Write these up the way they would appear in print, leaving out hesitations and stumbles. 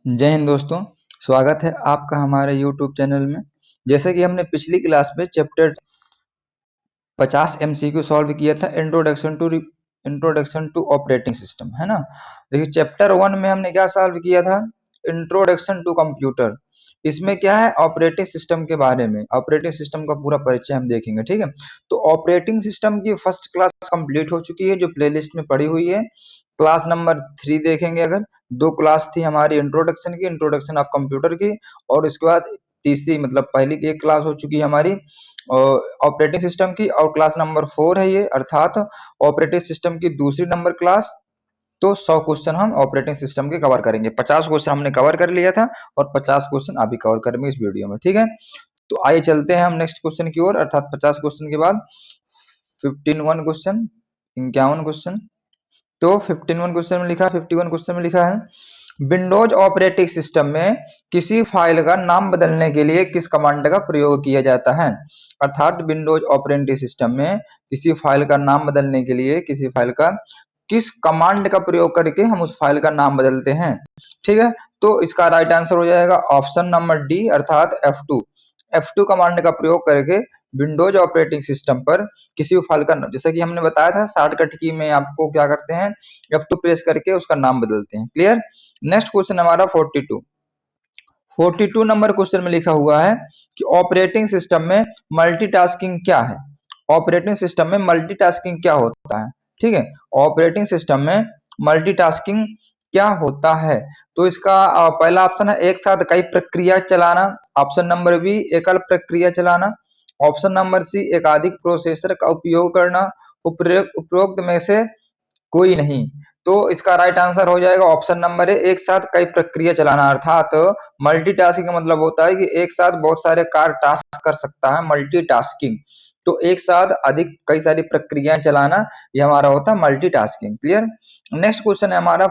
जय हिंद दोस्तों। स्वागत है आपका हमारे YouTube चैनल में। जैसे कि हमने पिछली क्लास में चैप्टर 50 MCQ सॉल्व किया था, इंट्रोडक्शन टू ऑपरेटिंग सिस्टम, है ना। देखिए चैप्टर 1 में हमने क्या सॉल्व किया था, इंट्रोडक्शन टू कंप्यूटर। इसमें क्या है, ऑपरेटिंग सिस्टम के बारे में, ऑपरेटिंग सिस्टम का पूरा परिचय हम देखेंगे, ठीक है। तो ऑपरेटिंग सिस्टम की फर्स्ट क्लास कंप्लीट हो चुकी है, जो प्लेलिस्ट में पड़ी हुई है। क्लास नंबर 3 देखेंगे अगर, 2 क्लास थी हमारी इंट्रोडक्शन की, इंट्रोडक्शन ऑफ कंप्यूटर की, और उसके बाद तीसरी मतलब पहली की एक क्लास हो चुकी है हमारी ऑपरेटिंग सिस्टम की, और क्लास नंबर 4 है ये, अर्थात ऑपरेटिंग सिस्टम की दूसरी नंबर क्लास। तो 100 क्वेश्चन हम ऑपरेटिंग सिस्टम के कवर करेंगे। 50 क्वेश्चन हमने कवर कर लिया था और 50 क्वेश्चन अभी कवर करेंगे इस वीडियो में, ठीक है। तो आइए चलते हैं हम नेक्स्ट क्वेश्चन की ओर, अर्थात 50 क्वेश्चन के बाद 51 क्वेश्चन, 51 क्वेश्चन। तो 51 क्वेश्चन में लिखा है, विंडोज ऑपरेटिंग सिस्टम में किसी फाइल का नाम बदलने के लिए किस कमांड का प्रयोग किया जाता है। अर्थात विंडोज ऑपरेटिंग सिस्टम में किसी फाइल का नाम बदलने के लिए किसी फाइल का किस कमांड का प्रयोग करके हम उस फाइल का नाम बदलते हैं, ठीक है। तो इसका राइट आंसर हो जाएगा ऑप्शन नंबर डी, अर्थात F2 कमांड का प्रयोग करके विंडोज ऑपरेटिंग सिस्टम पर किसी भी फाइल का, जैसा कि हमने बताया था शॉर्टकट की में आपको क्या करते हैं, F2 प्रेस करके उसका नाम बदलते हैं। क्लियर। नेक्स्ट क्वेश्चन हमारा 42 नंबर क्वेश्चन में लिखा हुआ है कि ऑपरेटिंग सिस्टम में मल्टीटास्किंग क्या है। ऑपरेटिंग सिस्टम में मल्टीटास्किंग क्या होता है, ठीक है। ऑपरेटिंग सिस्टम में मल्टीटास्किंग क्या होता है। तो इसका पहला ऑप्शन है एक साथ कई प्रक्रिया चलाना, ऑप्शन नंबर बी एकल प्रक्रिया चलाना, ऑप्शन नंबर सी एकाधिक प्रोसेसर का उपयोग करना, उपरोक्त में से कोई नहीं। तो इसका राइट आंसर हो जाएगा ऑप्शन नंबर ए, एक साथ कई प्रक्रिया चलाना। अर्थात मल्टीटास्किंग का मतलब होता है कि एक साथ बहुत सारे कार्य टास्क कर सकता है, मल्टीटास्किंग। तो एक साथ अधिक कई सारी प्रक्रियाएं चलाना, ये हमारा होता है मल्टीटास्किंग। क्लियर। नेक्स्ट क्वेश्चन है हमारा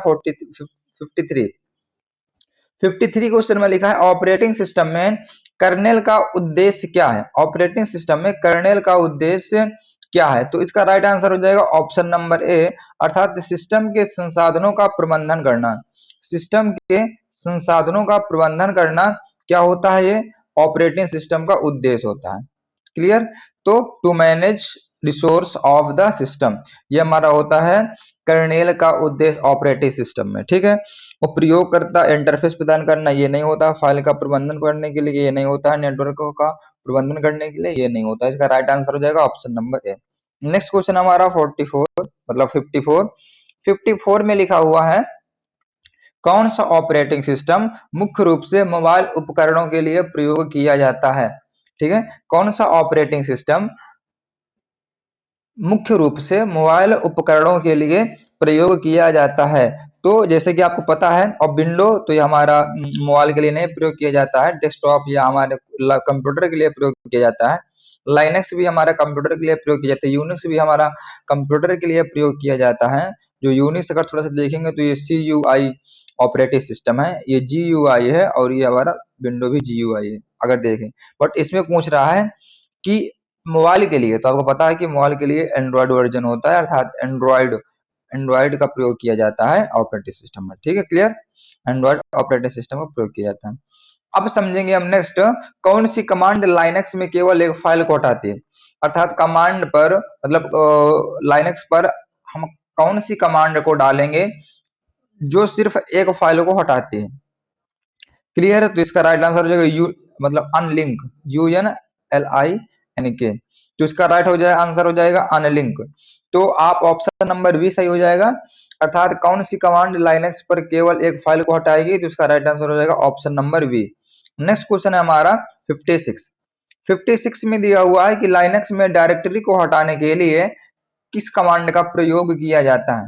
53 क्वेश्चन में लिखा है ऑपरेटिंग सिस्टम में कर्नेल का उद्देश्य क्या है। ऑपरेटिंग सिस्टम में कर्नेल का उद्देश्य क्या है। तो इसका राइट आंसर हो जाएगा ऑप्शन नंबर ए, अर्थात सिस्टम के संसाधनों का प्रबंधन करना। सिस्टम के संसाधनों का प्रबंधन करना क्या होता है, ये ऑपरेटिंग सिस्टम का उद्देश्य होता है। क्लियर। तो to manage resource of the system, ये हमारा होता है कर्नेल का उद्देश्य ऑपरेटिंग सिस्टम में, ठीक है। और प्रयोगकर्ता इंटरफेस प्रदान करना ये नहीं होता, फाइल का प्रबंधन करने के लिए ये नहीं होता है, नेटवर्क का प्रबंधन करने के लिए ये नहीं होता। इसका राइट आंसर हो जाएगा option number A. Next question हमारा 44 मतलब 54 में लिखा हुआ है कौन सा ऑपरेटिंग सिस्टम मुख्य रूप से मोबाइल उपकरणों के लिए प्रयोग किया जाता है, ठीक है। कौन सा ऑपरेटिंग सिस्टम मुख्य रूप से मोबाइल उपकरणों के लिए प्रयोग किया जाता है। तो जैसे कि आपको पता है, और विंडो तो ये हमारा मोबाइल के लिए नहीं प्रयोग किया जाता है, डेस्कटॉप या हमारे कंप्यूटर के लिए प्रयोग किया जाता है। लाइनक्स भी हमारा कंप्यूटर के लिए प्रयोग किया जाता है, यूनिक्स भी हमारा कंप्यूटर के लिए प्रयोग किया जाता है। जो यूनिक्स अगर थोड़ा सा देखेंगे तो ये CUI ऑपरेटिंग सिस्टम है, ये GUI है, और ये हमारा विंडो भी GUI है अगर देखें। बट इसमें पूछ रहा है कि मोबाइल के लिए, तो आपको पता है कि मोबाइल के लिए एंड्रॉयड वर्जन होता है, अर्थात एंड्रॉयड का प्रयोग किया जाता है ऑपरेटिंग सिस्टम में, ठीक है। क्लियर। एंड्रॉयड ऑपरेटिंग सिस्टम का प्रयोग किया जाता है। अब समझेंगे हम नेक्स्ट, कौन सी कमांड लाइनक्स में केवल एक फाइल को हटाती है। अर्थात कमांड पर मतलब लाइनक्स पर हम कौन सी कमांड को डालेंगे जो सिर्फ एक फाइल को हटाती है। क्लियर है। तो इसका राइट आंसर हो जाएगा यू मतलब अनलिंक, UNLINK। तो इसका राइट हो जाएगा आंसर हो जाएगा अनलिंक। तो आप ऑप्शन नंबर बी सही हो जाएगा, अर्थात कौन सी कमांड लाइनक्स पर केवल एक फाइल को हटाएगी। तो इसका राइट आंसर हो जाएगा option number B. Next question है हमारा 56 में दिया हुआ है कि लाइनक्स में डायरेक्टरी को हटाने के लिए किस कमांड का प्रयोग किया जाता है।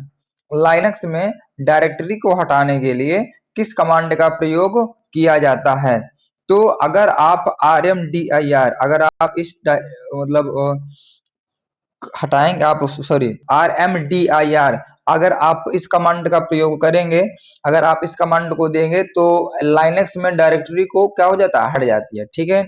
लाइनक्स में डायरेक्टरी को हटाने के लिए किस कमांड का प्रयोग किया जाता है। तो अगर आप RMDIR, अगर आप इस मतलब हटाएंगे आप, सॉरी RMDIR, अगर आप इस कमांड का प्रयोग करेंगे, अगर आप इस कमांड को देंगे तो लाइनक्स में डायरेक्टरी को क्या हो जाता है, हट जाती है, ठीक है।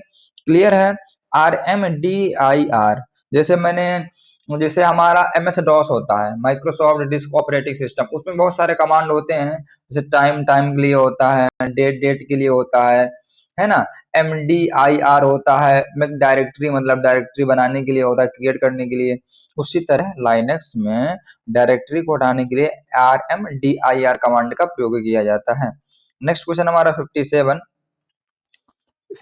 क्लियर है। RMDIR जैसे मैंने जैसे हमारा MS DOS होता है, माइक्रोसॉफ्ट डिस्क ऑपरेटिंग सिस्टम, उसमें बहुत सारे कमांड होते हैं, जैसे टाइम टाइम के लिए होता है, डेट डेट के लिए होता है ना, MDIR होता है, मेक डायरेक्टरी मतलब डायरेक्टरी बनाने के लिए होता है, क्रिएट करने के लिए। उसी तरह लाइनक्स में डायरेक्टरी को हटाने के लिए RMDIR कमांड का प्रयोग किया जाता है। नेक्स्ट क्वेश्चन हमारा 57।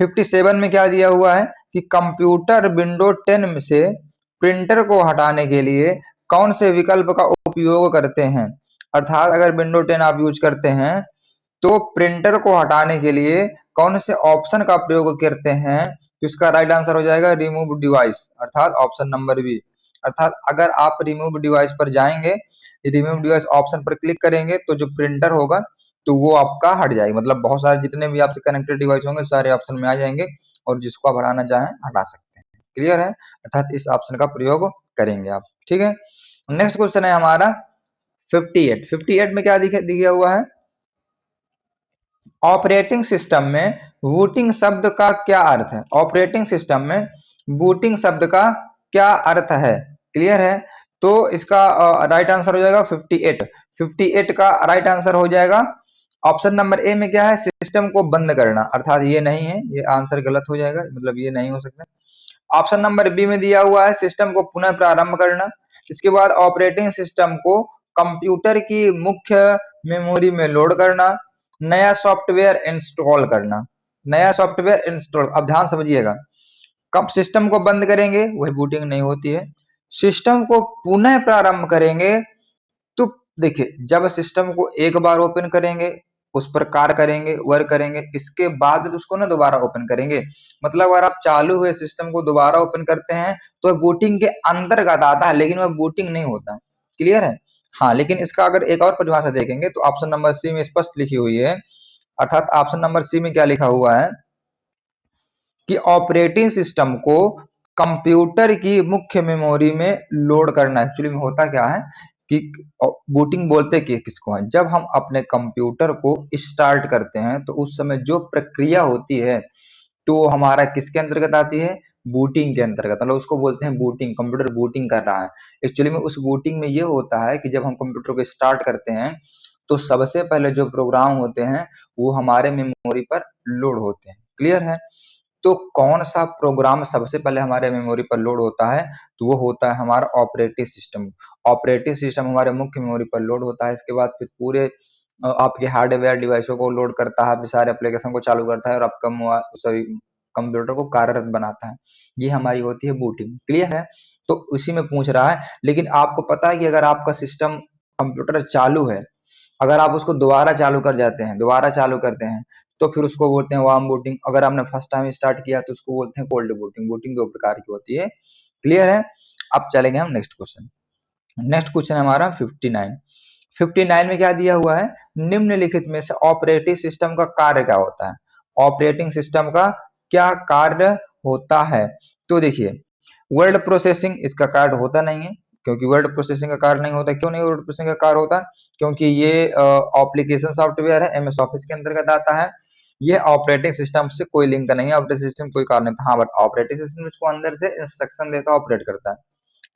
57 में क्या दिया हुआ है कि कंप्यूटर विंडो 10 में से प्रिंटर को हटाने के लिए कौन से विकल्प का उपयोग करते हैं। अर्थात अगर विंडो 10 आप यूज करते हैं तो प्रिंटर को हटाने के लिए कौन से ऑप्शन का प्रयोग करते हैं। तो इसका राइट आंसर हो जाएगा रिमूव डिवाइस, अर्थात ऑप्शन नंबर बी। अर्थात अगर आप रिमूव डिवाइस पर जाएंगे, रिमूव डिवाइस ऑप्शन पर क्लिक करेंगे तो जो प्रिंटर होगा तो वो आपका हट जाएगा, मतलब बहुत सारे जितने भी आपसे कनेक्टेड डिवाइस होंगे सारे ऑप्शन में आ जाएंगे और जिसको आप हटाना चाहें हटा सकते हैं। क्लियर है, अर्थात इस ऑप्शन का प्रयोग करेंगे आप। ठीक है, नेक्स्ट क्वेश्चन है हमारा 58। 58 में क्या दिया हुआ है, ऑपरेटिंग सिस्टम में बूटिंग शब्द का क्या अर्थ है। ऑपरेटिंग सिस्टम में बूटिंग शब्द का क्या अर्थ है। क्लियर है, तो इसका राइट आंसर हो जाएगा 58। 58 का राइट आंसर हो जाएगा ऑप्शन नंबर ए में क्या है, सिस्टम को बंद करना, अर्थात ये नहीं है, ये आंसर गलत हो जाएगा, मतलब ये नहीं हो सकता। ऑप्शन नंबर बी में दिया हुआ है सिस्टम को पुनः प्रारंभ करना। इसके बाद ऑपरेटिंग सिस्टम को कंप्यूटर की मुख्य मेमोरी में लोड करना, नया सॉफ्टवेयर इंस्टॉल करना। नया सॉफ्टवेयर इंस्टॉल, अब ध्यान समझिएगा, कब सिस्टम को बंद करेंगे वही बूटिंग नहीं होती है, सिस्टम को पुनः प्रारंभ करेंगे तो देखिए जब सिस्टम को एक बार ओपन करेंगे, उस पर कार्य करेंगे, वर्क करेंगे, इसके बाद उसको ना दोबारा ओपन करेंगे। मतलब अगर आप चालू हुए सिस्टम को दोबारा ओपन करते हैं तो बूटिंग के अंतर्गत आता है, लेकिन वह बूटिंग नहीं होता। क्लियर है, हाँ, लेकिन इसका अगर एक और परिभाषा देखेंगे तो ऑप्शन नंबर सी में स्पष्ट लिखी हुई है। अर्थात ऑप्शन नंबर सी में क्या लिखा हुआ है कि ऑपरेटिंग सिस्टम को कंप्यूटर की मुख्य मेमोरी में लोड करना। एक्चुअली में होता क्या है कि बूटिंग बोलते कि किसको है, जब हम अपने कंप्यूटर को स्टार्ट करते हैं तो उस समय जो प्रक्रिया होती है तो हमारा किसके अंतर्गत आती है, बूटिंग के अंतर्गत, मतलब उसको बोलते हैं बूटिंग, कंप्यूटर बूटिंग कर रहा है। एक्चुअली में उस बूटिंग में ये होता है कि जब हम कंप्यूटर को स्टार्ट करते हैं तो सबसे पहले जो प्रोग्राम होते हैं वो हमारे मेमोरी पर लोड होते हैं। क्लियर है, तो कौन सा प्रोग्राम सबसे पहले हमारे मेमोरी पर लोड होता है, तो वो होता है हमारा ऑपरेटिंग सिस्टम। ऑपरेटिंग सिस्टम हमारे मुख्य मेमोरी पर लोड होता है, इसके बाद फिर पूरे आपके हार्डवेयर डिवाइसों को लोड करता है, फिर सारे एप्लीकेशन को चालू करता है और आपका कंप्यूटर को कार्यरत बनाता है। ये हमारी होती है बूटिंग। क्लियर है, तो उसी में पूछ रहा है। लेकिन आपको पता है कि अगर आपका सिस्टम कंप्यूटर चालू है, अगर आप उसको दोबारा चालू कर जाते हैं, दोबारा चालू करते हैं तो फिर उसको बोलते हैं वार्म बूटिंग। अगर आपने फर्स्ट टाइम स्टार्ट किया तो उसको बोलते हैं कोल्ड बूटिंग। बूटिंग दो प्रकार की होती है। क्लियर है, अब चलेंगे हम नेक्स्ट क्वेश्चन। नेक्स्ट क्वेश्चन हमारा 59। 59 में क्या दिया हुआ है, निम्नलिखित में से ऑपरेटिंग सिस्टम का कार्य क्या होता है। ऑपरेटिंग सिस्टम का क्या कार्य होता है, तो देखिए वर्ड प्रोसेसिंग इसका कार्य होता नहीं है, क्योंकि वर्ड प्रोसेसिंग का कार्य नहीं होता। क्यों नहीं वर्ड प्रोसेसिंग का कार्य होता, क्योंकि ये एप्लीकेशन सॉफ्टवेयर है, MS ऑफिस के अंतर्गत आता है। ये ऑपरेटिंग सिस्टम से कोई लिंक नहीं है, ऑपरेटिंग सिस्टम कोई कार्य नहीं था। हाँ, बट ऑपरेटिंग सिस्टम इसको अंदर से इंस्ट्रक्शन देता है, ऑपरेट करता है।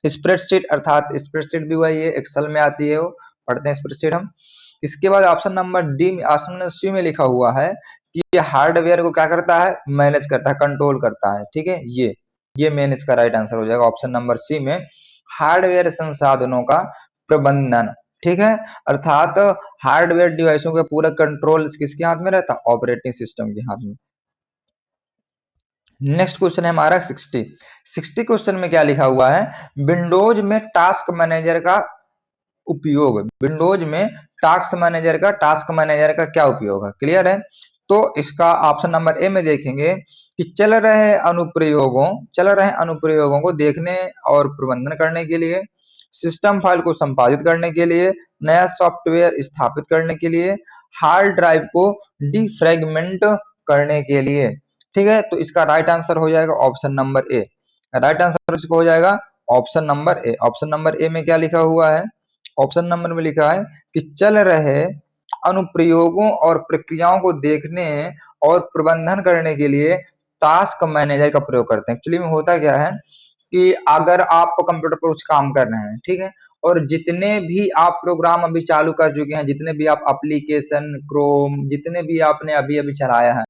स्प्रेडशीट, अर्थात स्प्रेडशीट भी वही है, एक्सेल में आती है, वो पढ़ते हैं स्प्रेडशीट हम। इसके बाद ऑप्शन नंबर डी में, ऑप्शन नंबर सी में लिखा हुआ है कि ये हार्डवेयर को क्या करता है, मैनेज करता है, कंट्रोल करता है। ठीक है, ये मेन इसका राइट आंसर हो जाएगा ऑप्शन नंबर सी में, हार्डवेयर संसाधनों का प्रबंधन। ठीक है, अर्थात हार्डवेयर डिवाइसों का पूरा कंट्रोल किसके हाथ में रहता है, ऑपरेटिंग सिस्टम के हाथ में। नेक्स्ट क्वेश्चन है हमारा 60। 60 क्वेश्चन में क्या लिखा हुआ है, विंडोज में टास्क मैनेजर का उपयोग। विंडोज में टास्क मैनेजर का क्या उपयोग है। क्लियर है, तो इसका ऑप्शन नंबर ए में देखेंगे कि चल रहे अनुप्रयोगों को देखने और प्रबंधन करने के लिए, सिस्टम फाइल को संपादित करने के लिए, नया सॉफ्टवेयर स्थापित करने के लिए, हार्ड ड्राइव को डिफ्रैगमेंट करने के लिए। ठीक है, तो इसका राइट आंसर हो जाएगा option number A. Right answer इसको हो जाएगा option number A. Option number A में क्या लिखा हुआ है, ऑप्शन नंबर में लिखा है कि चल रहे अनुप्रयोगों और प्रक्रियाओं को देखने और प्रबंधन करने के लिए टास्क मैनेजर का प्रयोग करते हैं। एक्चुअली में होता क्या है कि अगर आप कंप्यूटर पर कुछ काम कर रहे हैं, ठीक है, और जितने भी आप प्रोग्राम अभी चालू कर चुके हैं, जितने भी आप एप्लीकेशन, क्रोम, जितने भी आपने अभी अभी चलाया है,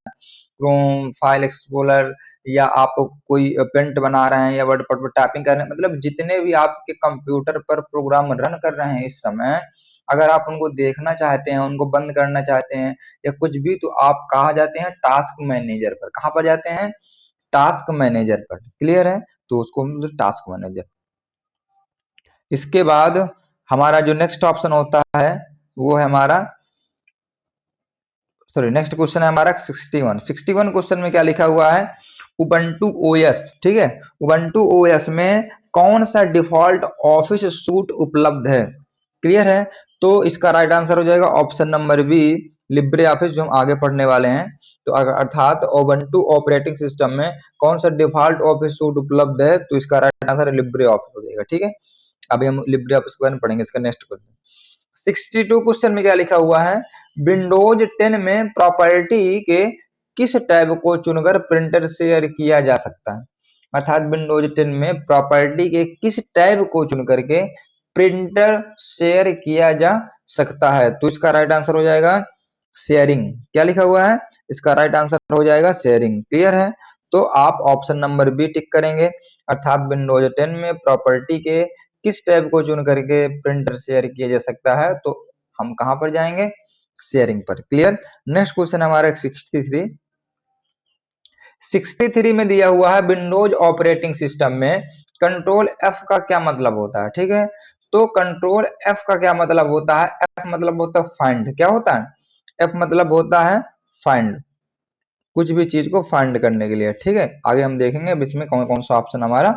क्रोम, फाइल एक्सप्लोरर, या आप कोई पेंट बना रहे हैं या वर्ड पर टाइपिंग कर रहे हैं, मतलब जितने भी आपके कंप्यूटर पर प्रोग्राम रन कर रहे हैं इस समय, अगर आप उनको देखना चाहते हैं, उनको बंद करना चाहते हैं या कुछ भी, तो आप कहाँ जाते हैं, टास्क मैनेजर पर। कहाँ पर जाते हैं, टास्क मैनेजर पर। क्लियर है, तो उसको टास्क मैनेजर। इसके बाद हमारा जो नेक्स्ट ऑप्शन होता है वो है हमारा, सॉरी, नेक्स्ट क्वेश्चन है हमारा 61 क्वेश्चन में क्या लिखा हुआ है, उबंटू ओएस, ठीक है, उबंटू ओएस में कौन सा डिफॉल्ट ऑफिस सूट उपलब्ध है। क्लियर है, तो इसका राइट आंसर हो जाएगा option number B, libre office, जो हम आगे पढ़ने वाले हैं। तो अर्थात उबंटू ऑपरेटिंग सिस्टम में कौन सा डिफॉल्ट ऑफिस सूट उपलब्ध है, तो इसका राइट आंसर लिब्रे ऑफिस हो जाएगा। ठीक है, अभी हम लिब्रे ऑफिस के बारे में पढ़ेंगे। इसका नेक्स्ट क्वेश्चन 62 क्वेश्चन में क्या लिखा हुआ है, विंडोज 10 में प्रॉपर्टी के किस टैब को चुनकर प्रिंटर शेयर किया जा सकता है। अर्थात विंडोज 10 में प्रॉपर्टी के किस टैब को चुन करके प्रिंटर शेयर किया जा सकता है, तो इसका राइट आंसर हो जाएगा शेयरिंग। क्या लिखा हुआ है, इसका राइट आंसर हो जाएगा शेयरिंग। क्लियर है, तो आप ऑप्शन नंबर बी टिक करेंगे, अर्थात विंडोज 10 में प्रॉपर्टी के किस टैब को चुन करके प्रिंटर शेयर किया जा सकता है, तो हम कहां पर जाएंगे, शेयरिंग पर। क्लियर, नेक्स्ट क्वेश्चन हमारा 63 में दिया हुआ है, विंडोज ऑपरेटिंग सिस्टम में कंट्रोल एफ का क्या मतलब होता है। ठीक है, तो कंट्रोल एफ का क्या मतलब होता है, एफ मतलब होता है फाइंड। क्या होता है, एफ मतलब होता है फाइंड, कुछ भी चीज को फाइंड करने के लिए। ठीक है, आगे हम देखेंगे अब इसमें कौन कौन सा ऑप्शन हमारा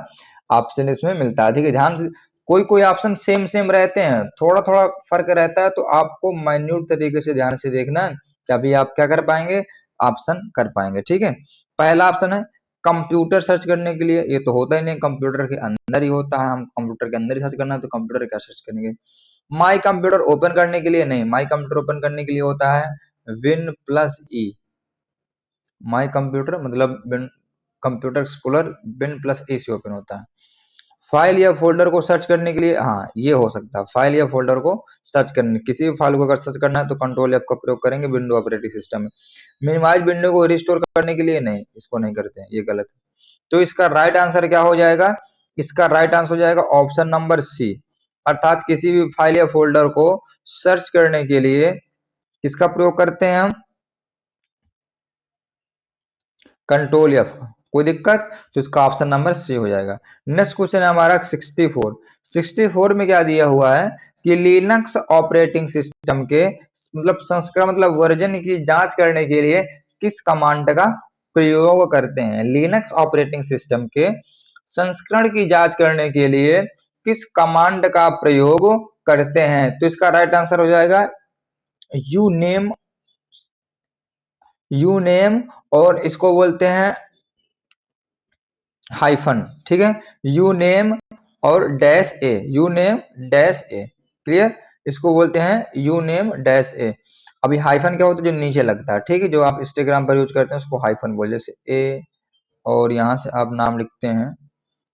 ऑप्शन इसमें मिलता है। ठीक है, ध्यान से, कोई कोई ऑप्शन सेम सेम रहते हैं, थोड़ा थोड़ा फर्क रहता है, तो आपको माइन्यूट तरीके से ध्यान से देखना है, तभी आप क्या कर पाएंगे, ऑप्शन कर पाएंगे। ठीक है, पहला ऑप्शन है कंप्यूटर सर्च करने के लिए, ये तो होता ही नहीं, कंप्यूटर के अंदर ही होता है, हम कंप्यूटर के अंदर ही सर्च करना है, तो कंप्यूटर क्या सर्च करेंगे। माई कंप्यूटर ओपन करने के लिए नहीं, माई कंप्यूटर ओपन करने के लिए होता है win plus E, my computer मतलब कंप्यूटर एक्सप्लोरर विन प्लस ए से ओपन होता है। फाइल या फोल्डर को सर्च करने के लिए, हाँ ये हो सकता है, फाइल या फोल्डर को सर्च करने, किसी भी फाइल को अगर सर्च करना है तो कंट्रोल एफ का प्रयोग करेंगे विंडो ऑपरेटिंग सिस्टम में। मिनिमाइज विंडो को रिस्टोर करने के लिए नहीं, इसको नहीं करते हैं, ये गलत है। तो इसका राइट आंसर क्या हो जाएगा, इसका राइट आंसर हो जाएगा ऑप्शन नंबर सी, अर्थात किसी भी फाइल या फोल्डर को सर्च करने के लिए किसका प्रयोग करते हैं हम, कंट्रोल एफ। कोई दिक्कत, तो इसका ऑप्शन नंबर सी हो जाएगा। नेक्स्ट क्वेश्चन है हमारा 64 में क्या दिया हुआ है कि लिनक्स ऑपरेटिंग सिस्टम के मतलब संस्करण मतलब वर्जन की जांच करने के लिए किस कमांड का प्रयोग करते हैं। लिनक्स ऑपरेटिंग सिस्टम के संस्करण की जांच करने के लिए किस कमांड का प्रयोग करते हैं, तो इसका राइट आंसर हो जाएगा यूनेम, और इसको बोलते हैं हाइफन। ठीक है, यूनेम और डैश ए, यूनेम डैश ए। क्लियर, इसको बोलते हैं यूनेम डैश ए। अभी हाइफन क्या होता है, जो नीचे लगता है। ठीक है, जो आप इंस्टाग्राम पर यूज करते हैं उसको हाइफन बोल, जैसे ए, और यहाँ से आप नाम लिखते हैं,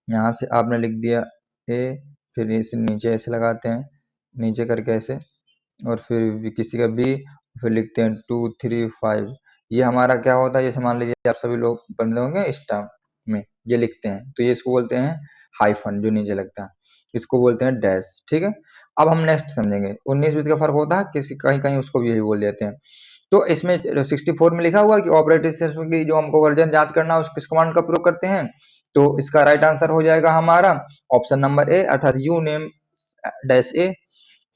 यहाँ से आपने लिख दिया ए, फिर इसे नीचे ऐसे लगाते हैं, नीचे करके ऐसे, और फिर किसी का बी, फिर लिखते हैं 2 3 5। ये हमारा क्या होता है, जैसे मान लीजिए आप सभी लोग बंदे होंगे स्टाफ में ये लिखते हैं, तो ये इसको बोलते हैं हाइफन, जो नीचे लगता है, इसको बोलते हैं डैश। ठीक है, अब हम नेक्स्ट समझेंगे। 19-20 का फर्क होता है, किसी कहीं कहीं उसको भी यही बोल देते हैं। तो इसमें 64 में लिखा हुआ है कि ऑपरेटिंग सिस्टम की जो हमको वर्जन जांच करना है उस किस कमांड का प्रयोग करते हैं, तो इसका राइट आंसर हो जाएगा हमारा ऑप्शन नंबर ए, अर्थात यू नेम डैश ए।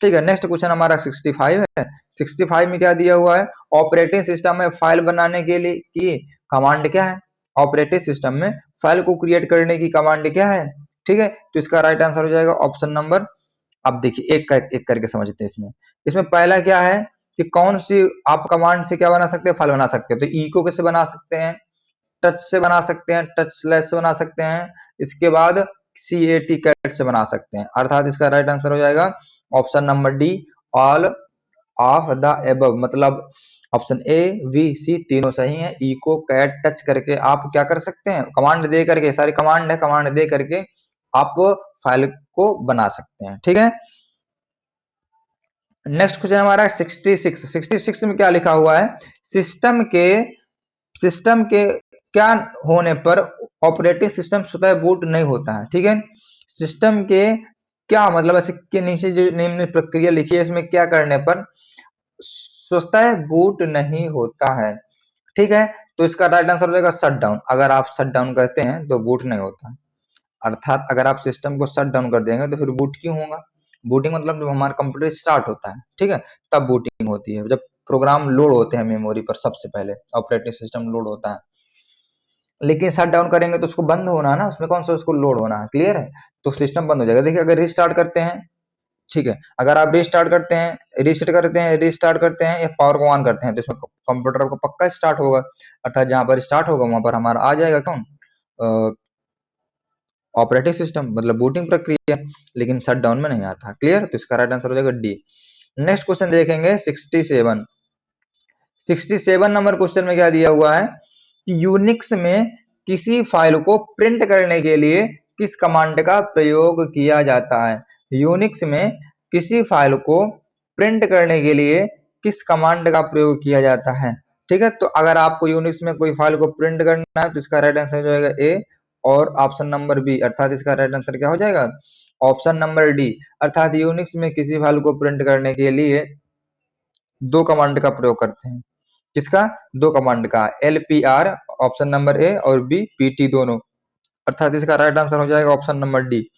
ठीक है, नेक्स्ट क्वेश्चन हमारा 65 है। 65 में क्या दिया हुआ है, ऑपरेटिंग सिस्टम में फाइल बनाने के लिए की कमांड क्या है, ऑपरेटिंग सिस्टम में फाइल को क्रिएट करने की कमांड क्या है। ठीक है, तो इसका राइट आंसर हो जाएगा ऑप्शन नंबर, अब देखिए एक करके समझते हैं। इसमें इसमें पहला क्या है कि कौन सी आप कमांड से क्या बना सकते हैं, फाइल बना सकते हैं, तो इको कैसे बना सकते हैं, टच से बना सकते हैं, टच स्लैश से बना सकते हैं, इसके बाद CAT कैट से बना सकते हैं, अर्थात इसका राइट आंसर हो जाएगा option number D, all of the above, मतलब ऑप्शन ए बी सी तीनों सही है। इको कैट टच करके आप क्या कर सकते हैं, कमांड दे करके, सारी कमांड है, कमांड दे करके आप फाइल को बना सकते हैं। ठीक है, नेक्स्ट क्वेश्चन हमारा 66 में क्या लिखा हुआ है, सिस्टम के क्या होने पर ऑपरेटिंग सिस्टम स्वतः बूट नहीं होता है। ठीक है, सिस्टम के क्या मतलब, ऐसे के नीचे जो निम्न प्रक्रिया लिखी है इसमें क्या करने पर स्वतः बूट नहीं होता है। ठीक है, तो इसका राइट आंसर हो जाएगा शट डाउन। अगर आप शट डाउन करते हैं तो बूट नहीं होता, अर्थात अगर आप सिस्टम को शट डाउन कर देंगे तो फिर बूट क्यों होगा। बूटिंग मतलब जब हमारा कंप्यूटर स्टार्ट होता है, ठीक है, तब बूटिंग होती है। जब प्रोग्राम लोड होते हैं मेमोरी पर, सबसे पहले ऑपरेटिंग सिस्टम लोड होता है। लेकिन शट डाउन करेंगे तो उसको बंद होना है ना, उसमें कौन सा उसको लोड होना है। क्लियर है, तो सिस्टम बंद हो जाएगा। देखिए अगर रिस्टार्ट करते हैं, ठीक है, अगर आप रिस्टार्ट करते हैं, रिस्टार्ट करते हैं या पावर को ऑन करते हैं तो इसमें कंप्यूटर को पक्का स्टार्ट होगा, अर्थात जहां पर स्टार्ट होगा वहां पर हमारा आ जाएगा कौन, ऑपरेटिंग सिस्टम, मतलब बूटिंग प्रक्रिया। लेकिन शट डाउन में नहीं आता। क्लियर, तो इसका राइट आंसर हो जाएगा डी। नेक्स्ट क्वेश्चन देखेंगे 67 नंबर क्वेश्चन में क्या दिया हुआ है कि यूनिक्स में किसी फाइल को प्रिंट करने के लिए किस कमांड का प्रयोग किया जाता है। यूनिक्स में किसी फाइल को प्रिंट करने के लिए किस कमांड का प्रयोग किया जाता है। ठीक है, तो अगर आपको यूनिक्स में कोई फाइल को प्रिंट करना है तो इसका राइट आंसर हो जाएगा ए और ऑप्शन नंबर बी, अर्थात इसका राइट आंसर क्या हो जाएगा, ऑप्शन नंबर डी। अर्थात यूनिक्स में किसी फाइल को प्रिंट करने के लिए दो कमांड का प्रयोग करते हैं। किसका, दो कमांड का, LPR ऑप्शन नंबर ए और बी PT दोनों, अर्थात इसका राइट आंसर हो जाएगा ऑप्शन नंबर डी,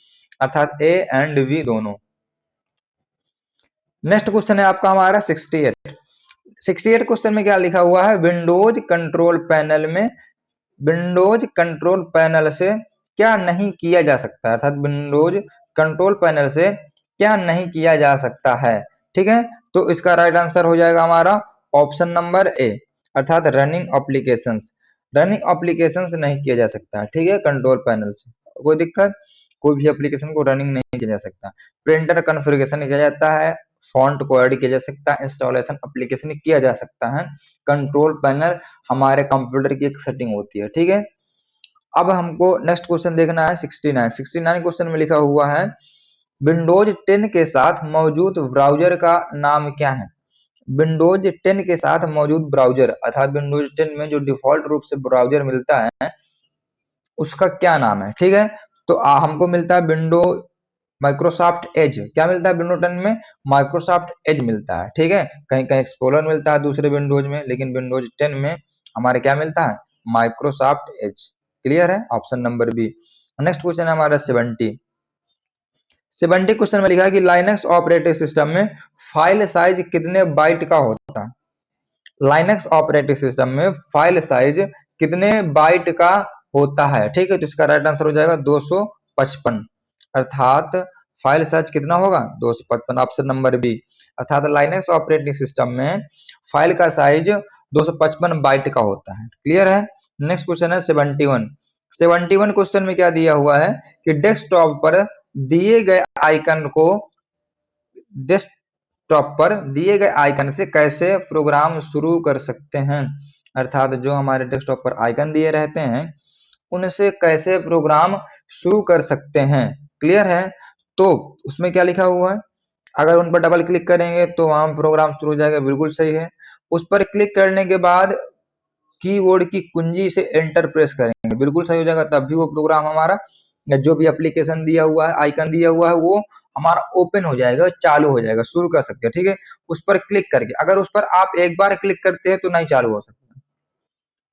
अर्थात ए एंड बी दोनों। नेक्स्ट क्वेश्चन है आपका हमारा 68 क्वेश्चन में क्या लिखा हुआ है, विंडोज कंट्रोल पैनल से क्या नहीं किया जा सकता है, अर्थात विंडोज कंट्रोल पैनल से क्या नहीं किया जा सकता है। ठीक है, तो इसका राइट आंसर हो जाएगा हमारा ऑप्शन नंबर ए, अर्थात रनिंग एप्लीकेशंस नहीं किया जा सकता है। ठीक है, कंट्रोल पैनल से कोई दिक्कत, कोई भी एप्लीकेशन को रनिंग नहीं किया जा सकता। प्रिंटर कॉन्फ़िगरेशन किया जाता है, फॉन्ट को ऐड किया जा सकता है, इंस्टॉलेशन एप्लीकेशन किया जा सकता है। कंट्रोल पैनल हमारे कंप्यूटर की एक सेटिंग होती है। ठीक है, अब हमको नेक्स्ट क्वेश्चन देखना है 69 क्वेश्चन में लिखा हुआ है, विंडोज 10 के साथ मौजूद ब्राउजर का नाम क्या है। विंडोज 10 के साथ मौजूद ब्राउजर, अर्थात विंडोज 10 में जो डिफॉल्ट रूप से ब्राउजर मिलता है उसका क्या नाम है। ठीक है, तो हमको मिलता है विंडो माइक्रोसॉफ्ट एज। क्या मिलता है विंडो 10 में, माइक्रोसॉफ्ट एज मिलता है। ठीक है, कहीं कहीं एक्सप्लोरर मिलता है दूसरे विंडोज में, लेकिन विंडोज 10 में हमारे क्या मिलता है, माइक्रोसॉफ्ट एज। क्लियर है, option number B. Next question है हमारा 70 क्वेश्चन में लिखा है कि लाइनक्स ऑपरेटिंग सिस्टम में फाइल साइज कितने बाइट का होता है। लाइनक्स ऑपरेटिंग सिस्टम में फाइल साइज कितने बाइट का होता है। ठीक है, तो इसका राइट आंसर हो जाएगा 255, अर्थात फाइल साइज कितना होगा 255, ऑप्शन नंबर बी, अर्थात लाइनक्स ऑपरेटिंग सिस्टम में फाइल का साइज 255 बाइट का होता है। क्लियर है, नेक्स्ट क्वेश्चन है 71 क्वेश्चन में क्या दिया हुआ है कि डेस्कटॉप पर दिए गए आइकन से कैसे प्रोग्राम शुरू कर सकते हैं, अर्थात जो हमारे डेस्कटॉप पर आइकन दिए रहते हैं उनसे कैसे प्रोग्राम शुरू कर सकते हैं। क्लियर है, तो उसमें क्या लिखा हुआ है, अगर उन पर डबल क्लिक करेंगे तो वहां प्रोग्राम शुरू हो जाएगा, बिल्कुल सही है। उस पर क्लिक करने के बाद कीबोर्ड की कुंजी से एंटर प्रेस करेंगे, बिल्कुल सही हो जाएगा, तब भी वो प्रोग्राम हमारा, जो भी एप्लीकेशन दिया हुआ है, आइकन दिया हुआ है, वो हमारा ओपन हो जाएगा, चालू हो जाएगा, शुरू कर सकते हैं। ठीक है, उस पर क्लिक करके, अगर उस पर आप एक बार क्लिक करते हैं तो नहीं चालू हो सकता,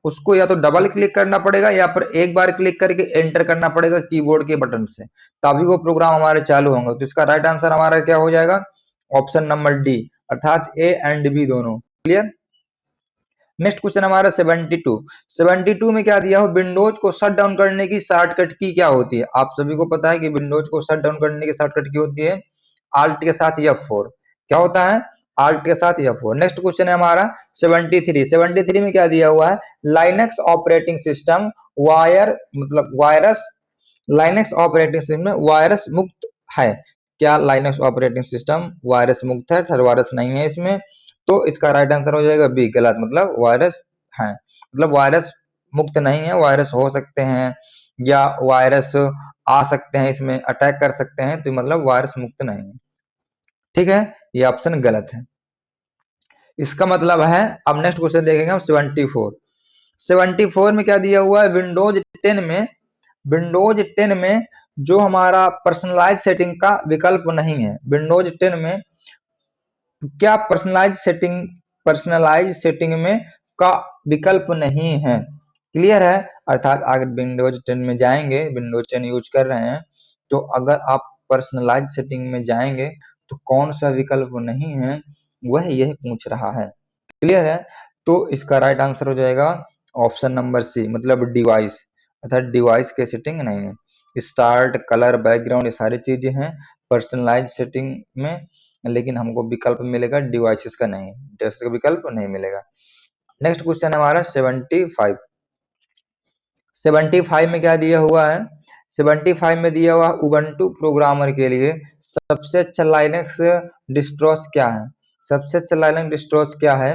उसको या तो डबल क्लिक करना पड़ेगा या फिर एक बार क्लिक करके एंटर करना पड़ेगा कीबोर्ड के बटन से, तभी वो प्रोग्राम हमारे चालू होंगे। तो इसका राइट आंसर हमारा क्या हो जाएगा, ऑप्शन नंबर डी, अर्थात ए एंड बी दोनों। क्लियर, नेक्स्ट क्वेश्चन हमारा 72 में क्या दिया हो, विंडोज को शट डाउन करने की शॉर्टकट की क्या होती है। आप सभी को पता है कि विंडोज को शट डाउन करने की शॉर्टकट की होती है आल्ट के साथ F4। क्या होता है, आल्ट के साथ F4। नेक्स्ट क्वेश्चन है हमारा 73 में क्या दिया हुआ है, Linux operating system Linux operating system में वायरस मुक्त है। क्या लाइनक्स ऑपरेटिंग सिस्टम वायरस मुक्त है, वायरस नहीं है इसमें, तो इसका राइट आंसर हो जाएगा बी, गलत, मतलब वायरस है, मतलब वायरस मुक्त नहीं है, वायरस हो सकते हैं या वायरस आ सकते हैं, इसमें अटैक कर सकते हैं, तो मतलब वायरस मुक्त नहीं है। ठीक है, ये ऑप्शन गलत है। इसका मतलब है, अब नेक्स्ट क्वेश्चन देखेंगे हम 74। 74 में क्या दिया हुआ है, विंडोज 10 में जो हमारा पर्सनलाइज सेटिंग का विकल्प नहीं है, विंडोज 10 में क्या पर्सनलाइज सेटिंग में का विकल्प नहीं है। क्लियर है, अर्थात अगर विंडोज 10 में जाएंगे, विंडोज 10 यूज कर रहे हैं, तो अगर आप पर्सनलाइज सेटिंग में जाएंगे तो कौन सा विकल्प नहीं है, वह यह पूछ रहा है। क्लियर है, तो इसका राइट आंसर हो जाएगा ऑप्शन नंबर सी, मतलब डिवाइस, अर्थात डिवाइस के सेटिंग नहीं है। स्टार्ट, कलर, बैकग्राउंड, ये सारी चीजें हैं पर्सनलाइज सेटिंग में, लेकिन हमको विकल्प मिलेगा डिवाइसेस का नहीं, डिवाइस का विकल्प नहीं मिलेगा। नेक्स्ट क्वेश्चन हमारा 75। 75 में क्या दिया हुआ है, 75 में दिया हुआ उबंटू प्रोग्रामर के लिए सबसे अच्छा लाइनक्स डिस्ट्रोस क्या है। सबसे अच्छा लाइनक्स डिस्ट्रोस क्या है,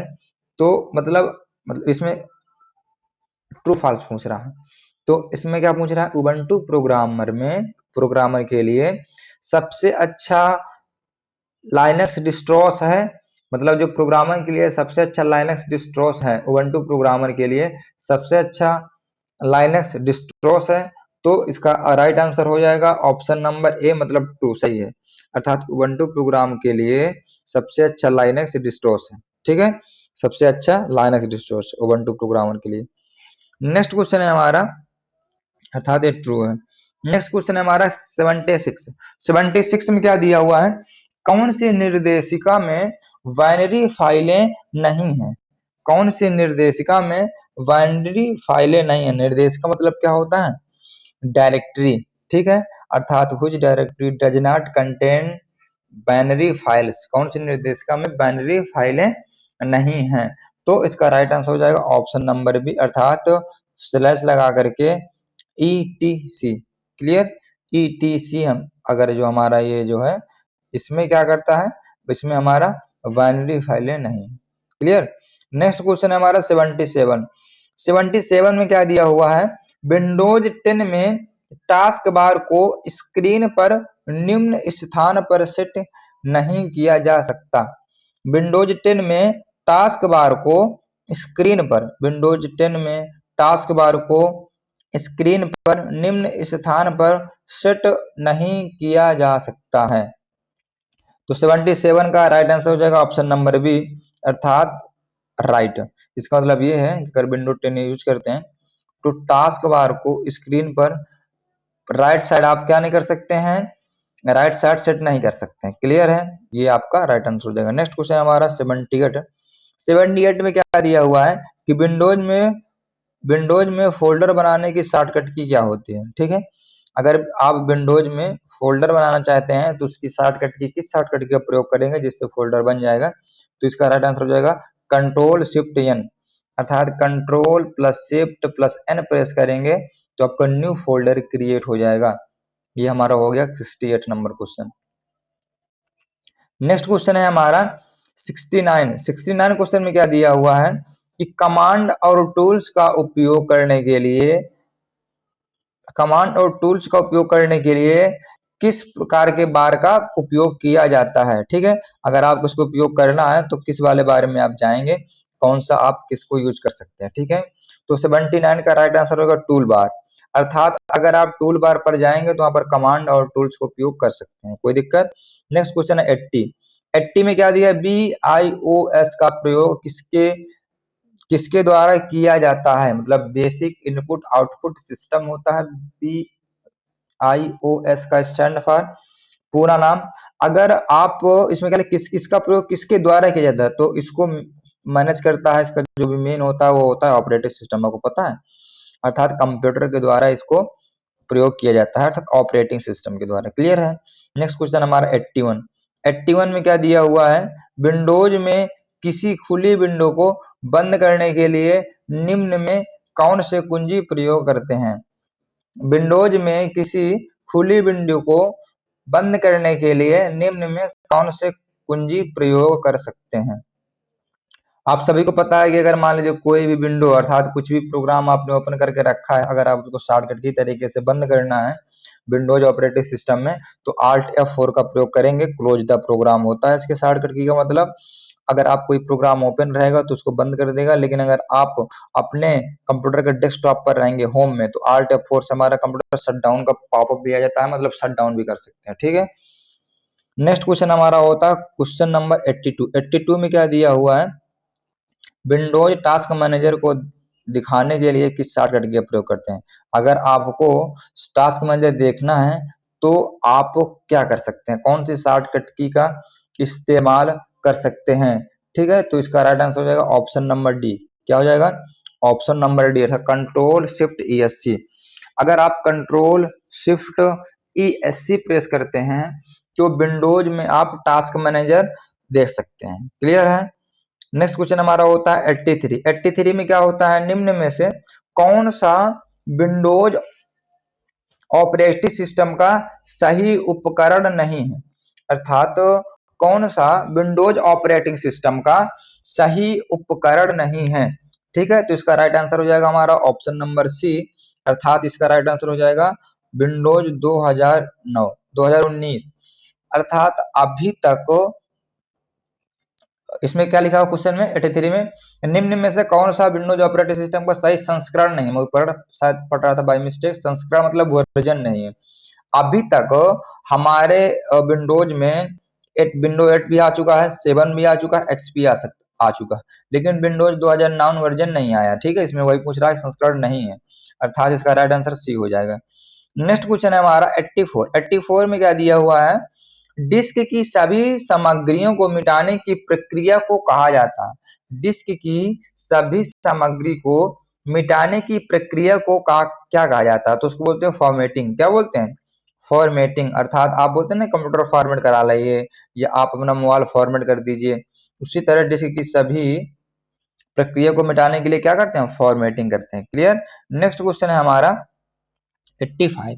तो मतलब इसमें ट्रू फॉल्स पूछ रहा है। तो इसमें क्या पूछ रहा है, उबंटू प्रोग्रामर के लिए सबसे अच्छा लाइनक्स डिस्ट्रोस है, मतलब जो प्रोग्रामर के लिए सबसे अच्छा लाइनक्स डिस्ट्रोस है, उबंटू प्रोग्रामर के लिए सबसे अच्छा लाइनक्स डिस्ट्रोस है, तो इसका राइट आंसर हो जाएगा ऑप्शन नंबर ए, मतलब टू सही है। अर्थात उबंटू प्रोग्राम के लिए सबसे अच्छा लाइनक्स डिस्ट्रोस है। ठीक है, सबसे अच्छा लाइनक्स डिस्ट्रोस उबंटू प्रोग्रामर के लिए। नेक्स्ट क्वेश्चन है हमारा, अर्थात ये ट्रू है। नेक्स्ट क्वेश्चन है हमारा 76। 76 में क्या दिया हुआ है, कौन सी निर्देशिका में बाइनरी फाइलें नहीं है। कौन सी निर्देशिका में बाइनरी फाइलें नहीं है। निर्देशिका मतलब क्या होता है, डायरेक्टरी। ठीक है, अर्थात which directory does not contain binary files, कौन सी निर्देशिका में बाइनरी फाइलें नहीं हैं, तो इसका राइट आंसर हो जाएगा ऑप्शन नंबर बी, अर्थात स्लैश लगा करके ETC। क्लियर, ETC हम अगर जो हमारा ये जो है इसमें क्या करता है, इसमें हमारा बाइनरी फाइलें नहीं। क्लियर, नेक्स्ट क्वेश्चन है हमारा 77। 77 में क्या दिया हुआ है, विंडोज 10 में टास्क बार को स्क्रीन पर निम्न स्थान पर सेट नहीं किया जा सकता। विंडोज 10 में टास्क बार को स्क्रीन पर, विंडोज 10 में टास्क बार को स्क्रीन पर निम्न स्थान पर सेट नहीं किया जा सकता है। तो 77 का राइट आंसर हो जाएगा ऑप्शन नंबर बी, अर्थात राइट। इसका मतलब ये है कि अगर विंडोज 10 यूज करते हैं तो टास्क बार को स्क्रीन पर राइट साइड आप क्या नहीं कर सकते हैं, राइट साइड सेट नहीं कर सकते हैं। क्लियर है, ये आपका राइट आंसर हो जाएगा। नेक्स्ट क्वेश्चन हमारा 78। 78 में क्या दिया हुआ है कि विंडोज में फोल्डर बनाने की शॉर्टकट की क्या होती है। ठीक है, अगर आप विंडोज में फोल्डर बनाना चाहते हैं तो उसकी शॉर्टकट की किस शॉर्टकट का प्रयोग करेंगे जिससे फोल्डर बन जाएगा, तो इसका राइट आंसर हो जाएगा कंट्रोल शिफ्ट एन, अर्थात control plus shift plus N press करेंगे तो आपका न्यू फोल्डर क्रिएट हो जाएगा। ये हमारा हो गया 68 नंबर क्वेश्चन। नेक्स्ट क्वेश्चन है हमारा 69। 69 क्वेश्चन में क्या दिया हुआ है कि कमांड और टूल्स का उपयोग करने के लिए, कमांड और टूल्स का उपयोग करने के लिए किस प्रकार के बार का उपयोग किया जाता है। ठीक है, अगर आपको इसको उपयोग करना है तो किस वाले बारे में आप जाएंगे, कौन सा आप किसको यूज कर सकते हैं। ठीक है, तो 79 का राइट आंसर होगा टूल बार, अर्थात अगर आप टूल बार पर जाएंगे तो वहां पर कमांड और टूल्स का उपयोग कर सकते हैं, कोई दिक्कत। नेक्स्ट क्वेश्चन है 80। 80 में क्या दिया है, BIOS का प्रयोग किसके किसके द्वारा किया जाता है, मतलब बेसिक इनपुट आउटपुट सिस्टम होता है BIOS का स्टैंड फॉर, पूरा नाम। अगर आप इसमें क्या किसका प्रयोग किसके द्वारा किया जाता है, तो इसको मैनेज करता है, इसका जो भी मेन होता है वो होता है ऑपरेटिंग सिस्टम, आपको पता है, अर्थात कंप्यूटर के द्वारा इसको प्रयोग किया जाता है, अर्थात ऑपरेटिंग सिस्टम के द्वारा। क्लियर है। नेक्स्ट क्वेश्चन हमारा 81। 81 में क्या दिया हुआ है, विंडोज में किसी खुली विंडो को बंद करने के लिए निम्न में कौन से कुंजी प्रयोग करते हैं। विंडोज में किसी खुली विंडो को बंद करने के लिए निम्न में कौन से कुंजी प्रयोग कर सकते हैं। आप सभी को पता है कि अगर मान लीजिए कोई भी विंडो अर्थात कुछ भी प्रोग्राम आपने ओपन करके रखा है, अगर आप उसको शॉर्टकट की तरीके से बंद करना है विंडोज ऑपरेटिंग सिस्टम में, तो Alt F4 का प्रयोग करेंगे। क्लोज द प्रोग्राम होता है इसके शॉर्टकट की का मतलब। अगर आप कोई प्रोग्राम ओपन रहेगा तो उसको बंद कर देगा, लेकिन अगर आप अपने कंप्यूटर के डेस्कटॉप पर रहेंगे होम में, तो Alt F4 से हमारा कंप्यूटर शट डाउन का पॉपअप भी आ जाता है, मतलब शट डाउन भी कर सकते हैं। ठीक है, नेक्स्ट क्वेश्चन हमारा होता है क्वेश्चन नंबर 82। 82 में क्या दिया हुआ है, विंडोज टास्क मैनेजर को दिखाने के लिए किस शॉर्टकट का प्रयोग करते हैं। अगर आपको टास्क मैनेजर देखना है तो आप क्या कर सकते हैं, कौन सी शॉर्टकट की का इस्तेमाल कर सकते हैं। ठीक है, तो इसका राइट आंसर हो जाएगा ऑप्शन नंबर डी। क्या हो जाएगा, ऑप्शन नंबर डी अर्थात कंट्रोल शिफ्ट ESC। अगर आप कंट्रोल शिफ्ट ESC प्रेस करते हैं तो विंडोज में आप टास्क मैनेजर देख सकते हैं। क्लियर है। नेक्स्ट क्वेश्चन हमारा होता है 83। 83 में क्या होता है, निम्न में से कौन सा विंडोज ऑपरेटिंग सिस्टम का सही उपकरण नहीं है, अर्थात कौन सा विंडोज ऑपरेटिंग सिस्टम का सही उपकरण नहीं है। ठीक है, तो इसका राइट आंसर हो जाएगा हमारा ऑप्शन नंबर सी, अर्थात इसका राइट आंसर हो जाएगा विंडोज 2019। अर्थात अभी तक इसमें क्या लिखा हुआ क्वेश्चन में 83 में, निम्न में से कौन सा विंडोज ऑपरेटिंग सिस्टम का सही संस्करण नहीं है। मैं ऊपर शायद पढ़ रहा था बाय मिस्टेक, संस्करण मतलब वर्जन नहीं है। अभी तक हमारे विंडोज में विंडो 8 भी आ चुका है, 7 भी आ चुका है, XP आ चुका है, लेकिन विंडोज 2009 वर्जन नहीं आया। ठीक है, इसमें वही पूछ रहा है संस्करण नहीं है, अर्थात इसका राइट आंसर सी हो जाएगा। नेक्स्ट क्वेश्चन है हमारा 84। 84 में क्या दिया हुआ है, डिस्क की सभी सामग्रियों को मिटाने की प्रक्रिया को कहा जाता है। डिस्क की सभी सामग्री को मिटाने की प्रक्रिया को क्या कहा जाता है, तो उसको बोलते हैं फॉर्मेटिंग। क्या बोलते हैं, फॉर्मेटिंग। अर्थात आप बोलते हैं ना कंप्यूटर फॉर्मेट करा लाइए या आप अपना मोबाइल फॉर्मेट कर दीजिए, उसी तरह डिस्क की सभी प्रक्रिया को मिटाने के लिए क्या करते हैं, फॉर्मेटिंग करते हैं। क्लियर। नेक्स्ट क्वेश्चन है हमारा 85।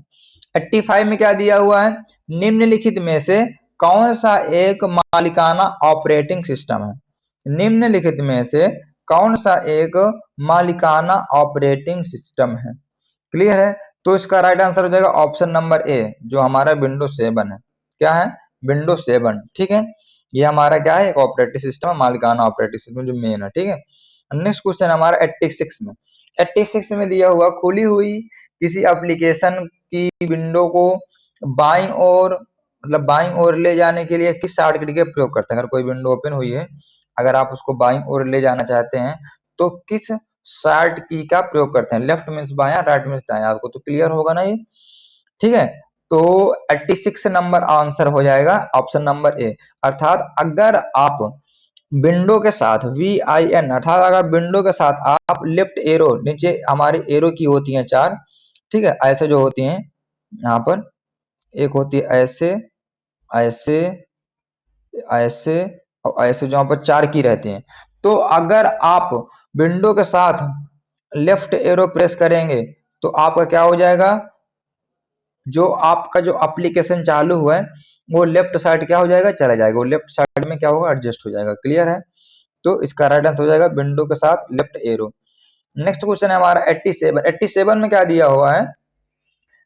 85 में क्या दिया हुआ है, निम्नलिखित में से कौन सा एक मालिकाना ऑपरेटिंग सिस्टम है। निम्नलिखित में से कौन सा एक मालिकाना ऑपरेटिंग सिस्टम है। क्लियर है, तो इसका राइट आंसर हो जाएगा ऑप्शन नंबर ए, जो हमारा विंडो 7 है। क्या है, विंडो 7। ठीक है, ये हमारा क्या है, एक ऑपरेटिंग सिस्टम, मालिकाना ऑपरेटिंग सिस्टम जो मेन है। ठीक है, नेक्स्ट क्वेश्चन हमारा 86 में। 86 में दिया हुआ, खुली हुई किसी एप्लीकेशन की विंडो को बाईं ओर मतलब बाईं ओर ले जाने के लिए किस शॉर्टकट का प्रयोग करते हैं। अगर कोई विंडो ओपन हुई है, अगर आप उसको बाईं ओर ले जाना चाहते हैं तो किस शॉर्ट की का प्रयोग करते हैं, लेफ्ट मीन्स बाया, राइट मीन्स दाया। आपको तो क्लियर होगा ना ये। ठीक है, तो 86 नंबर आंसर हो जाएगा ऑप्शन नंबर ए। अर्थात अगर आप विंडो के साथ VIN, अर्थात अगर विंडो के साथ आप लेफ्ट एरो, नीचे हमारी एरो की होती हैं 4, ठीक है, ऐसे जो होती हैं यहाँ पर, एक होती है ऐसे, ऐसे, ऐसे और ऐसे, जहाँ पर 4 की रहती हैं। तो अगर आप विंडो के साथ लेफ्ट एरो प्रेस करेंगे तो आपका क्या हो जाएगा, जो आपका जो एप्लीकेशन चालू हुआ है वो लेफ्ट साइड क्या हो जाएगा, चला जाएगा, वो लेफ्ट साइड में क्या होगा, एडजस्ट हो जाएगा। क्लियर है, तो इसका राइट आंसर हो जाएगा विंडो के साथ लेफ्ट एरो। नेक्स्ट क्वेश्चन है हमारा 87। 87 में क्या दिया हुआ है,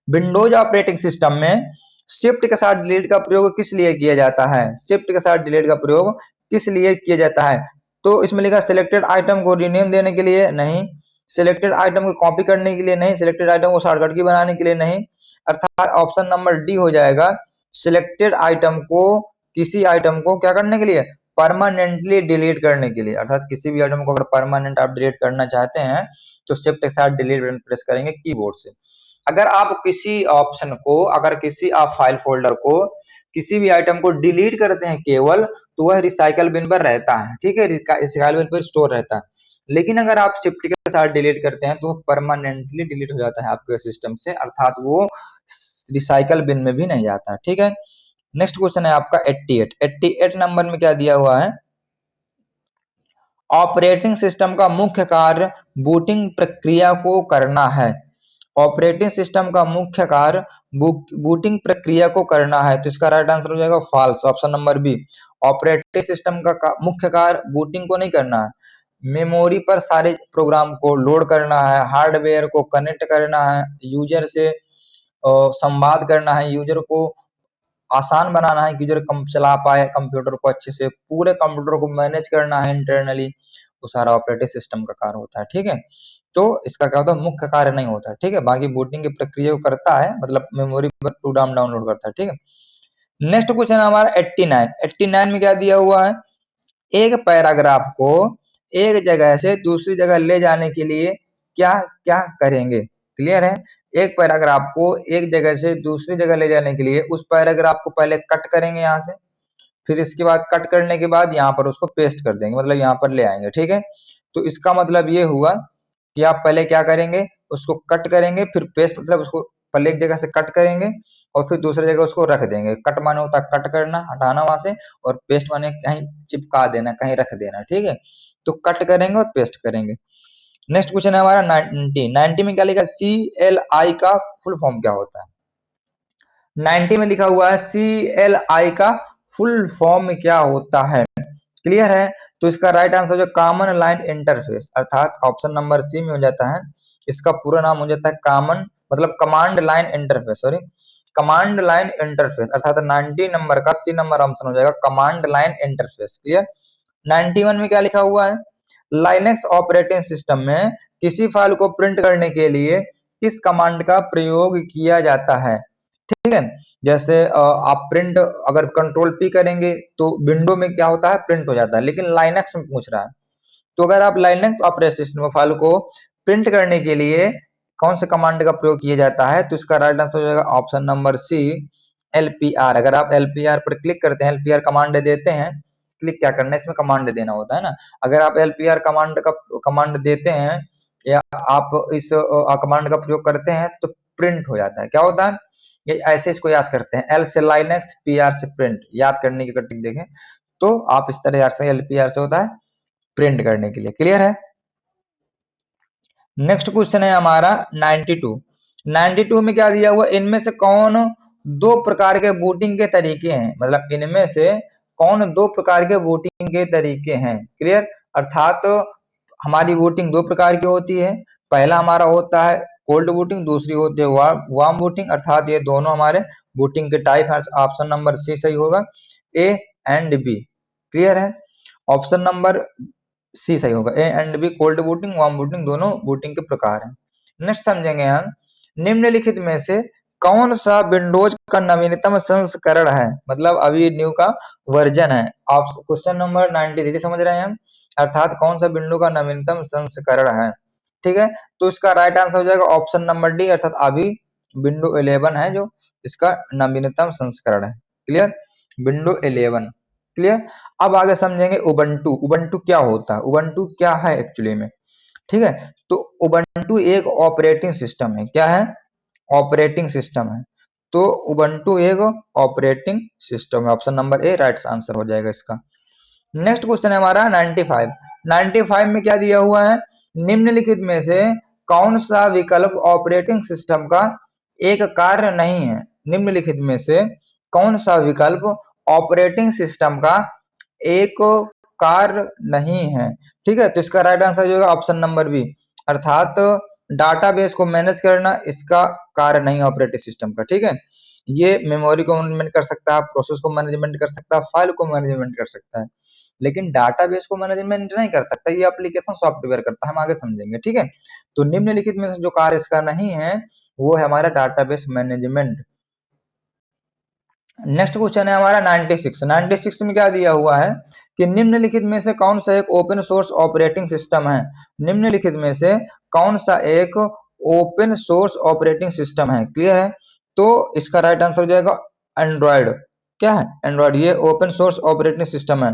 विंडोज ऑपरेटिंग सिस्टम में शिफ्ट के साथ डिलीट का प्रयोग किस लिए किया जाता है। शिफ्ट के साथ डिलीट का प्रयोग किस लिए किया जाता है, तो इसमें लिखा सिलेक्टेड आइटम को रीनेम देने के लिए नहीं, सिलेक्टेड आइटम को कॉपी करने के लिए नहीं, सिलेक्टेड आइटम को शॉर्टकट की बनाने के लिए नहीं, अर्थात ऑप्शन नंबर डी हो जाएगा सिलेक्टेड आइटम को, किसी आइटम को क्या करने के लिए, परमानेंटली डिलीट करने के लिए। अर्थात किसी भी आइटम को अगर परमानेंट आप डिलीट करना चाहते हैं तो शिफ्ट के साथ डिलीट बटन प्रेस करेंगे कीबोर्ड से। अगर आप किसी ऑप्शन को, अगर किसी आप फाइल फोल्डर को, किसी भी आइटम को डिलीट करते हैं केवल, तो वह रिसाइकल बिन पर रहता है। ठीक है, रिसाइकल बिन पर स्टोर रहता है। लेकिन अगर आप शिफ्ट के साथ डिलीट करते हैं तो परमानेंटली डिलीट हो जाता है आपके सिस्टम से, अर्थात वो रिसाइकल बिन में भी नहीं जाता। ठीक है, नेक्स्ट क्वेश्चन है आपका 88। 88 नंबर में क्या दिया हुआ है, ऑपरेटिंग सिस्टम का मुख्य कार्य बूटिंग प्रक्रिया को करना है। ऑपरेटिंग सिस्टम का मुख्य कार्य बूटिंग प्रक्रिया को करना है, तो इसका राइट आंसर हो जाएगा false, option number B. Operating system का मुख्य कार्य बूटिंग को नहीं करना है, मेमोरी पर सारे प्रोग्राम को लोड करना है, हार्डवेयर को कनेक्ट करना है यूजर से, संवाद करना है, यूजर को आसान बनाना है कि यूजर कम चला पाए कंप्यूटर को अच्छे से, पूरे कंप्यूटर को मैनेज करना है इंटरनली, वो सारा ऑपरेटिंग सिस्टम का कार्य होता है। ठीक है, तो इसका क्या होता है, मुख्य कार्य नहीं होता है। ठीक है, बाकी बूटिंग की प्रक्रिया को करता है, मतलब मेमोरी पर प्रोग्राम डाउनलोड करता है। ठीक है, नेक्स्ट क्वेश्चन है हमारा 89। 89 में क्या दिया हुआ है, एक पैराग्राफ को एक जगह से दूसरी जगह ले जाने के लिए क्या क्या करेंगे। क्लियर है, एक पैराग्राफ को एक जगह से दूसरी जगह ले जाने के लिए उस पैराग्राफ को पहले कट करेंगे यहाँ से, फिर इसके बाद कट करने के बाद यहाँ पर उसको पेस्ट कर देंगे, मतलब यहाँ पर ले आएंगे। ठीक है, तो इसका मतलब ये हुआ कि आप पहले क्या करेंगे, उसको कट करेंगे, फिर पेस्ट मतलब उसको पहले एक जगह से कट करेंगे और फिर दूसरी जगह उसको रख देंगे। कट माने होता है कट करना, हटाना वहां से, और पेस्ट माने कहीं चिपका देना, कहीं रख देना। ठीक है, तो कट करेंगे और पेस्ट करेंगे। नेक्स्ट क्वेश्चन है हमारा 90। 90 में क्या लिखा, CLI का फुल फॉर्म क्या होता है। 90 में लिखा हुआ है CLI का फुल फॉर्म क्या होता है। क्लियर है, तो इसका राइट आंसर जो कॉमन लाइन इंटरफेस, अर्थात ऑप्शन नंबर सी में हो जाता है। इसका पूरा नाम हो जाता है कॉमन, मतलब command line interface, sorry command line interface, अर्थात 90 नंबर का सी नंबर ऑप्शन हो जाएगा कमांड लाइन इंटरफेस। क्लियर। 91 में क्या लिखा हुआ है, लाइनेक्स ऑपरेटिंग सिस्टम में किसी फाइल को प्रिंट करने के लिए किस कमांड का प्रयोग किया जाता है। ठीक है, जैसे आप प्रिंट अगर कंट्रोल पी करेंगे तो विंडो में क्या होता है, प्रिंट हो जाता है, लेकिन लाइनेक्स में पूछ रहा है, तो अगर आप लाइनेक्स ऑपरेटिंग सिस्टम फाइल को प्रिंट करने के लिए कौन से कमांड का प्रयोग किया जाता है, तो इसका राइट आंसर हो जाएगा ऑप्शन नंबर सी, LPR। अगर आप LPR पर क्लिक करते हैं, LPR कमांड देते हैं, क्लिक क्या करना है, इसमें कमांड देना होता है ना। अगर आप LPR कमांड देते हैं या आप इस कमांड का प्रयोग करते हैं तो प्रिंट हो जाता है। क्या होता है, ये ऐसे इसको याद करते हैं, L से लाइनेक्स, PR से प्रिंट, याद करने की कटिंग देखें तो आप इस तरह से LPR से होता है प्रिंट करने के लिए। क्लियर है। नेक्स्ट क्वेश्चन है हमारा 92। 92 में क्या दिया हुआ, इनमें से कौन दो प्रकार के वोटिंग के तरीके हैं, मतलब इनमें से कौन दो प्रकार के वोटिंग के तरीके हैं। क्लियर, अर्थात हमारी वोटिंग दो प्रकार की होती है, पहला हमारा होता है कोल्ड वोटिंग, दूसरी होती है वार्म वोटिंग, अर्थात ये दोनों हमारे वोटिंग के टाइप है। ऑप्शन नंबर सी सही होगा, A एंड B। क्लियर है, ऑप्शन नंबर सी सही होगा, A and B, cold voting warm voting दोनों वोटिंग के प्रकार हैं। नेक्स्ट समझेंगे हम, निम्नलिखित में से कौन सा विंडोज का नवीनतम संस्करण है, मतलब अभी न्यू का वर्जन है। आप क्वेश्चन नंबर 93 समझ रहे हैं हम, अर्थात कौन सा विंडो का नवीनतम संस्करण है। ठीक है, तो इसका राइट आंसर हो जाएगा ऑप्शन नंबर डी, अर्थात अभी विंडो 11 है जो इसका नवीनतम संस्करण है। Clear, window 11। क्लियर, अब आगे समझेंगे उबंटू। उबंटू क्या होता है, उबंटू क्या है एक्चुअली में। ठीक है, तो उबंटू एक ऑपरेटिंग सिस्टम है। क्या है, ऑपरेटिंग सिस्टम है। तो उबंटू एक ऑपरेटिंग सिस्टम है, option number A right answer हो जाएगा इसका। नेक्स्ट क्वेश्चन है हमारा 95। 95 में क्या दिया हुआ है, निम्नलिखित में से कौन सा विकल्प ऑपरेटिंग सिस्टम का एक कार्य नहीं है। निम्नलिखित में से कौन सा विकल्प ऑपरेटिंग सिस्टम का एक कार्य नहीं है। ठीक है, तो इसका राइट आंसर जो होगा ऑप्शन नंबर बी, अर्थात डाटाबेस को मैनेज करना इसका कार्य नहीं है ऑपरेटिंग सिस्टम का। ठीक है, ये मेमोरी को मैनेजमेंट कर सकता है, प्रोसेस को मैनेजमेंट कर सकता है, फाइल को मैनेजमेंट कर सकता है, लेकिन डाटाबेस को मैनेजमेंट नहीं कर सकता, ये एप्लीकेशन सॉफ्टवेयर करता है, हम आगे समझेंगे। ठीक है, तो निम्नलिखित में से जो कार्य इसका नहीं है वो है हमारा डाटाबेस मैनेजमेंट। नेक्स्ट क्वेश्चन है हमारा 96। 96 में क्या दिया हुआ है कि निम्नलिखित में से कौन सा एक ओपन सोर्स ऑपरेटिंग सिस्टम है। निम्नलिखित में से कौन सा एक ओपन सोर्स ऑपरेटिंग सिस्टम है। क्लियर है, तो इसका राइट आंसर हो जाएगा एंड्रॉयड। क्या है, एंड्रॉयड, ये ओपन सोर्स ऑपरेटिंग सिस्टम है।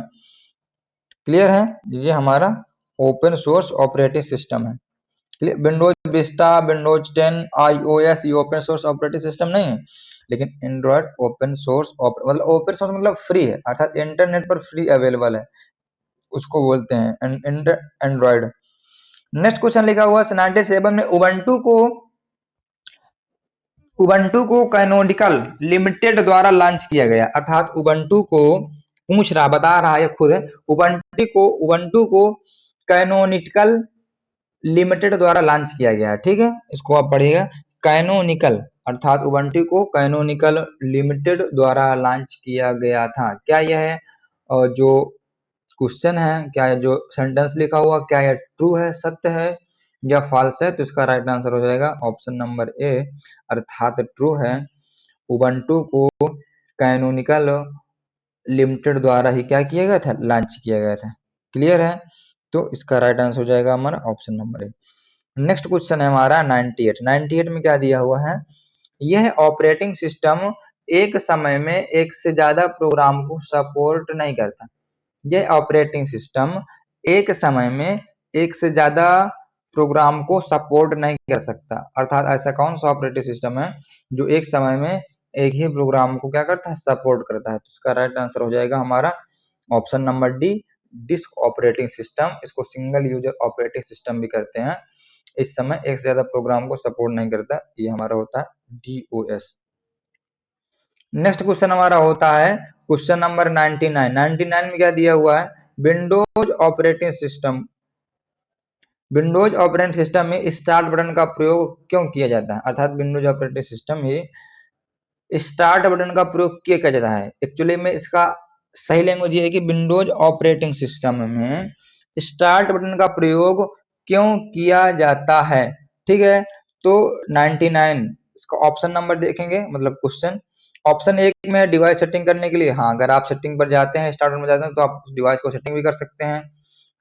क्लियर है, ये हमारा ओपन सोर्स ऑपरेटिंग सिस्टम है। विंडोज विस्टा, विंडोज 10, iOS ये ओपन सोर्स ऑपरेटिंग सिस्टम नहीं है, लेकिन एंड्रॉयड ओपन सोर्स, मतलब ओपन सोर्स मतलब फ्री है, अर्थात इंटरनेट पर फ्री अवेलेबल है, उसको बोलते हैं एंड्रॉयड। नेक्स्ट क्वेश्चन लिखा हुआ है 97 में, उबंटू को कैनोनिकल लिमिटेड द्वारा लॉन्च किया गया, अर्थात उबंटू को पूछ रहा, बता रहा है खुद, उबंटू को कैनोनिकल लिमिटेड द्वारा लॉन्च किया गया है। ठीक है, इसको आप पढ़िएगा, कैनोनिकल अर्थात उबंटू को कैनोनिकल लिमिटेड द्वारा लॉन्च किया गया था। क्या यह जो क्वेश्चन है, क्या जो सेंटेंस लिखा हुआ, क्या यह ट्रू है, सत्य है या फॉल्स है? तो इसका राइट आंसर हो जाएगा ऑप्शन नंबर ए अर्थात ट्रू है। उबंटू को कैनोनिकल लिमिटेड द्वारा ही क्या किया गया था, लॉन्च किया गया था। क्लियर है? तो इसका राइट आंसर हो जाएगा हमारा option number A. Next question है हमारा 98। 98 में क्या दिया हुआ है, यह ऑपरेटिंग सिस्टम एक समय में एक से ज्यादा प्रोग्राम को सपोर्ट नहीं करता। यह ऑपरेटिंग सिस्टम एक समय में एक से ज्यादा प्रोग्राम को सपोर्ट नहीं कर सकता। अर्थात ऐसा कौन सा ऑपरेटिंग सिस्टम है जो एक समय में एक ही प्रोग्राम को क्या करता है, सपोर्ट करता है? तो इसका राइट आंसर हो जाएगा हमारा option number D disk operating system. इसको सिंगल यूजर ऑपरेटिंग सिस्टम भी कहते हैं। इस समय एक से ज्यादा प्रोग्राम को सपोर्ट नहीं करता, ये हमारा होता है DOS। नेक्स्ट क्वेश्चन हमारा होता है क्वेश्चन नंबर 99। 99 में क्या दिया हुआ है, विंडोज ऑपरेटिंग सिस्टम में स्टार्ट बटन का प्रयोग क्यों किया जाता है? अर्थात विंडोज ऑपरेटिंग सिस्टम ही स्टार्ट बटन का प्रयोग किया जाता है। एक्चुअली में इसका सही लैंग्वेज ये है कि विंडोज ऑपरेटिंग सिस्टम में स्टार्ट बटन का प्रयोग क्यों किया जाता है? ठीक है, तो 99 इसका ऑप्शन नंबर देखेंगे, मतलब क्वेश्चन ऑप्शन एक में डिवाइस सेटिंग करने के लिए। हाँ, अगर आप सेटिंग पर जाते हैं, स्टार्ट में जाते हैं, तो आप डिवाइस को सेटिंग भी कर सकते हैं।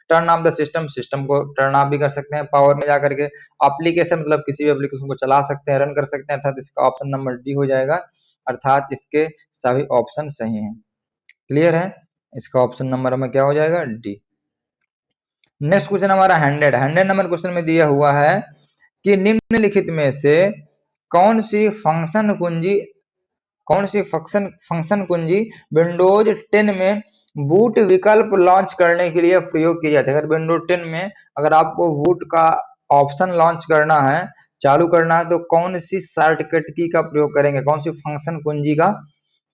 टर्न ऑफ द सिस्टम को टर्न ऑफ भी कर सकते हैं। पावर में जाकर के एप्लीकेशन, मतलब किसी भी एप्लीकेशन को चला सकते हैं, रन कर सकते हैं। अर्थात इसका ऑप्शन नंबर डी हो जाएगा, अर्थात इसके सभी ऑप्शन सही हैं। क्लियर है? इसका ऑप्शन नंबर में क्या हो जाएगा, डी। नेक्स्ट क्वेश्चन हमारा 100 नंबर क्वेश्चन में दिया हुआ है कि निम्नलिखित में से कौन सी फंक्शन कुंजी विंडोज 10 में बूट विकल्प लॉन्च करने के लिए प्रयोग की जाती है? अगर विंडोज 10 में अगर आपको बूट का ऑप्शन लॉन्च करना है, चालू करना है, तो कौन सी शॉर्टकट की का प्रयोग करेंगे, कौन सी फंक्शन कुंजी का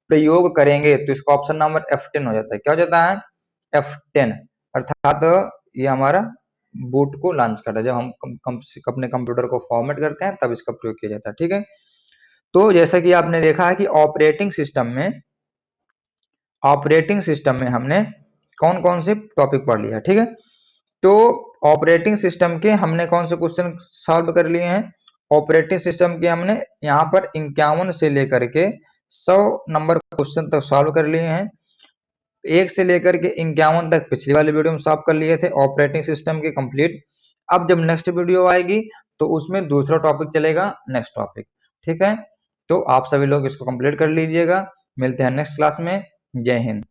प्रयोग करेंगे? तो इसका ऑप्शन नंबर F10 हो जाता है। क्या हो जाता है, F10। अर्थात ये हमारा बूट को लॉन्च करता है। जब हम अपने कंप्यूटर को फॉर्मेट करते हैं तब इसका प्रयोग किया जाता है। ठीक है, तो जैसा कि आपने देखा है कि ऑपरेटिंग सिस्टम में हमने कौन कौन से टॉपिक पढ़ लिया। ठीक है, तो ऑपरेटिंग सिस्टम के हमने कौन से क्वेश्चन सॉल्व कर लिए हैं? ऑपरेटिंग सिस्टम के हमने यहाँ पर 51 से लेकर के 100 नंबर क्वेश्चन तक सॉल्व कर लिए हैं। 1 से लेकर के 51 तक पिछली वाली वीडियो में सॉल्व कर लिए थे ऑपरेटिंग सिस्टम के कंप्लीट। अब जब नेक्स्ट वीडियो आएगी तो उसमें दूसरा टॉपिक चलेगा, नेक्स्ट टॉपिक। ठीक है, तो आप सभी लोग इसको कंप्लीट कर लीजिएगा। मिलते हैं नेक्स्ट क्लास में। जय हिंद।